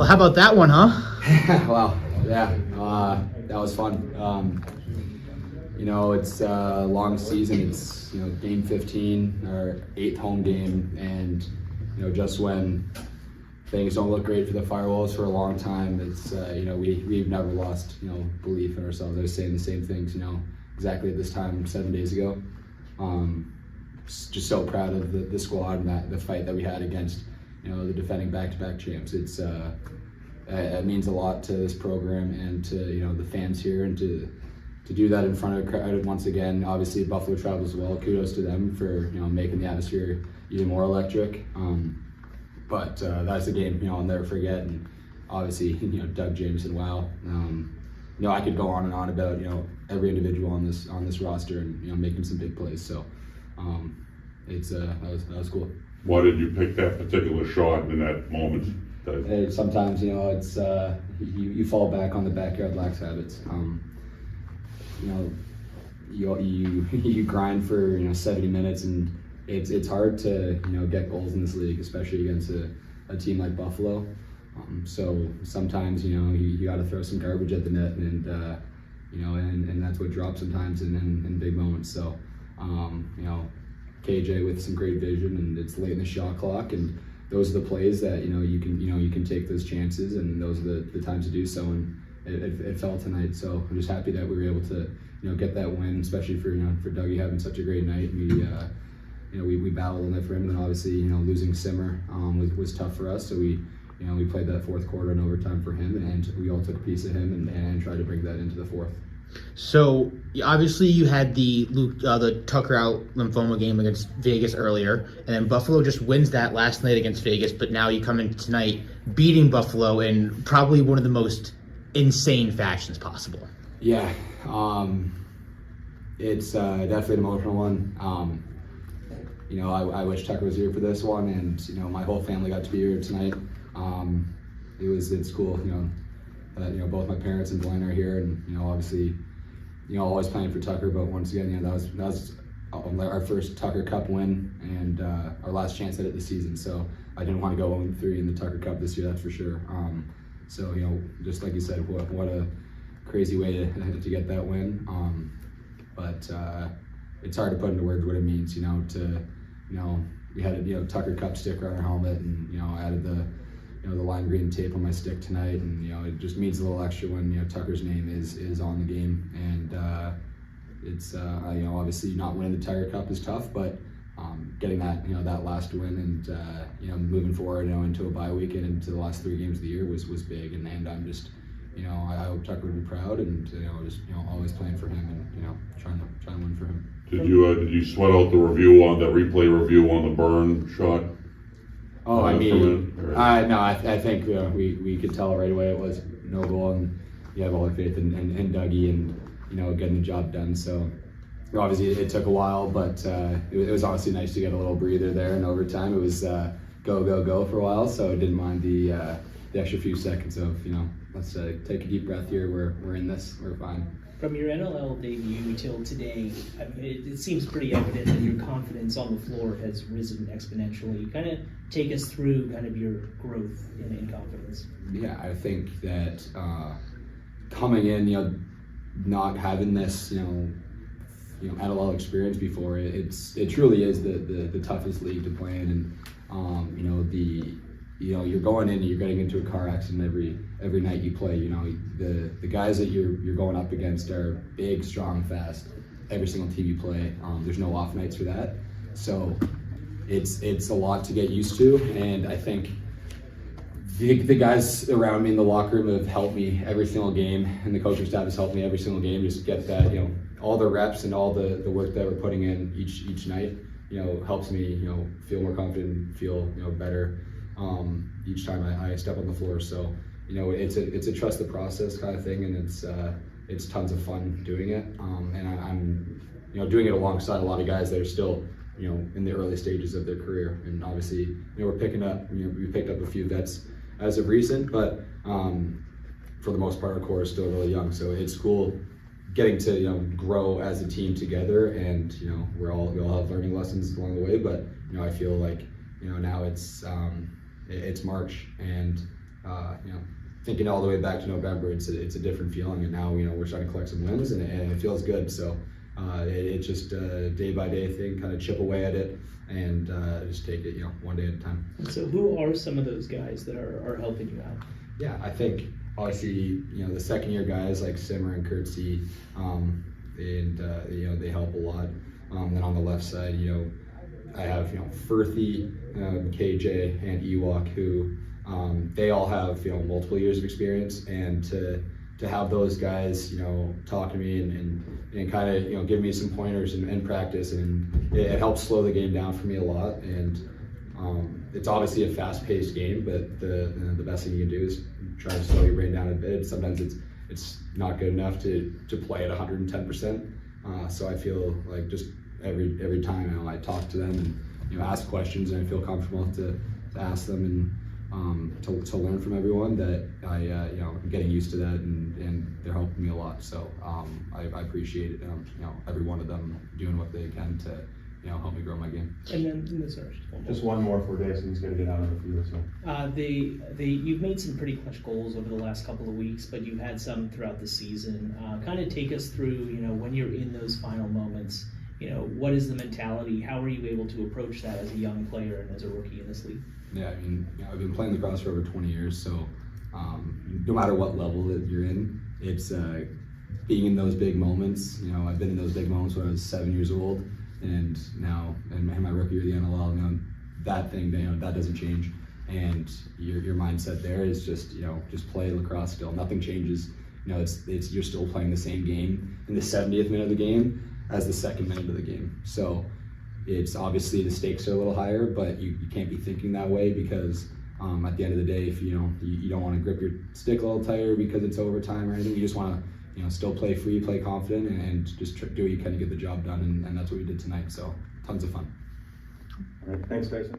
How about that one, huh? Wow, yeah, that was fun. It's a long season. It's, game 15, our 8th home game, and, just when things don't look great for the Firewolves for a long time, it's, we've never lost, belief in ourselves. I was saying the same things, exactly at this time 7 days ago. Just so proud of the squad and the fight that we had against, the defending back-to-back champs. It means a lot to this program and to the fans here, and to do that in front of a crowd once again. Obviously, Buffalo travels as well. Kudos to them for making the atmosphere even more electric. But that's a game I'll never forget. And obviously, Doug Jameson. Wow. I could go on and on about every individual on this roster and making some big plays. So that was cool. Why did you pick that particular shot in that moment? Sometimes it's you fall back on the backyard lax habits. You grind for 70 minutes, and it's hard to get goals in this league, especially against a team like Buffalo. So sometimes you got to throw some garbage at the net, and and that's what drops sometimes in big moments. So KJ with some great vision, and it's late in the shot clock, and those are the plays that you can take those chances, and those are the times to do so. And it fell tonight, so I'm just happy that we were able to get that win, especially for Dougie having such a great night. We battled in it for him, and obviously losing Simmer was tough for us. So we played that fourth quarter in overtime for him, and we all took a piece of him and tried to bring that into the fourth. So obviously you had the Tucker out lymphoma game against Vegas earlier, and then Buffalo just wins that last night against Vegas. But now you come in tonight beating Buffalo in probably one of the most insane fashions possible. Yeah, it's definitely an emotional one. I wish Tucker was here for this one, and my whole family got to be here tonight. It's cool, that both my parents and Blaine are here, and obviously always playing for Tucker, but once again that was our first Tucker Cup win, and our last chance at it this season. So I didn't want to go 0-3 in the Tucker Cup this year, that's for sure. So just like you said, what a crazy way to get that win. But it's hard to put into words what it means. We had a Tucker Cup sticker on our helmet, and I added the lime green tape on my stick tonight, and it just means a little extra when Tucker's name is on the game. And it's obviously not winning the Tucker Cup is tough, but getting that that last win, and moving forward into a bye week and into the last 3 games of the year was big. And I'm just I hope Tucker would be proud, and just always playing for him, and trying to win for him. Did you sweat out the replay review on the burn shot? Oh, no, I think we could tell right away it was no goal, and you have all our faith in Dougie and getting the job done. So obviously it took a while, but it was honestly nice to get a little breather there in overtime. It was go for a while, so I didn't mind the extra few seconds of let's take a deep breath here. We're in this. We're fine. From your NLL debut till today, it seems pretty evident that your confidence on the floor has risen exponentially. Kind of take us through kind of your growth in confidence. Yeah, I think that coming in, not having this, NLL experience before, it truly is the toughest league to play in, and you're going in and you're getting into a car accident every night you play. The guys that you're going up against are big, strong, fast. Every single team you play, there's no off nights for that. So it's a lot to get used to, and I think the guys around me in the locker room have helped me every single game, and the coaching staff has helped me every single game just get that, all the reps and all the work that we're putting in each night, helps me, feel more confident, feel, better each time I step on the floor. So, it's a trust the process kind of thing, and it's tons of fun doing it. And I'm doing it alongside a lot of guys that are still, in the early stages of their career. And obviously, we're picking up, we picked up a few vets as of recent, but for the most part, our core is still really young. So it's cool getting to, you know, grow as a team together, and, you know, we all have learning lessons along the way, but, you know, I feel like, you know, now it's March, and, you know, thinking all the way back to November, it's a different feeling, and now, you know, we're starting to collect some wins, and it feels good. So it's just a day by day thing, kind of chip away at it, and just take it, you know, one day at a time. And so who are some of those guys that are helping you out? Yeah, I think obviously, you know, the second year guys like Simmer and Kurtzy, and you know, they help a lot. Then on the left side, you know, I have, you know, Firthy, KJ, and Ewok, who they all have, you know, multiple years of experience, and to have those guys, you know, talk to me and kind of, you know, give me some pointers in practice, and it helps slow the game down for me a lot. And it's obviously a fast-paced game, but the best thing you can do is try to slow your brain down a bit. Sometimes it's not good enough to play at 110%. So I feel like just every time, you know, I talk to them and, you know, ask questions, and I feel comfortable to ask them and to learn from everyone, that you know, I'm getting used to that, and they're helping me a lot. So I appreciate you know, every one of them doing what they can to, you know, help me grow my game. And then, sorry, Just one more for Dyson. He's going to get out of the field. So. You've made some pretty clutch goals over the last couple of weeks, but you've had some throughout the season. Kind of take us through, you know, when you're in those final moments, you know, what is the mentality? How are you able to approach that as a young player and as a rookie in this league? Yeah, I mean, you know, I've been playing lacrosse for over 20 years, so no matter what level that you're in, it's being in those big moments. You know, I've been in those big moments when I was 7 years old, and now in my rookie year of the NLL, you know, that thing, you know, that doesn't change. And your mindset there is just, you know, just play lacrosse still. Nothing changes. You know, it's you're still playing the same game in the 70th minute of the game as the second minute of the game. So it's obviously the stakes are a little higher, but you can't be thinking that way, because at the end of the day, if you know, you don't want to grip your stick a little tighter because it's overtime or anything. You just want to, you know, still play free, play confident, and just do what you can to get the job done, and that's what we did tonight. So tons of fun. All right, thanks, Dyson.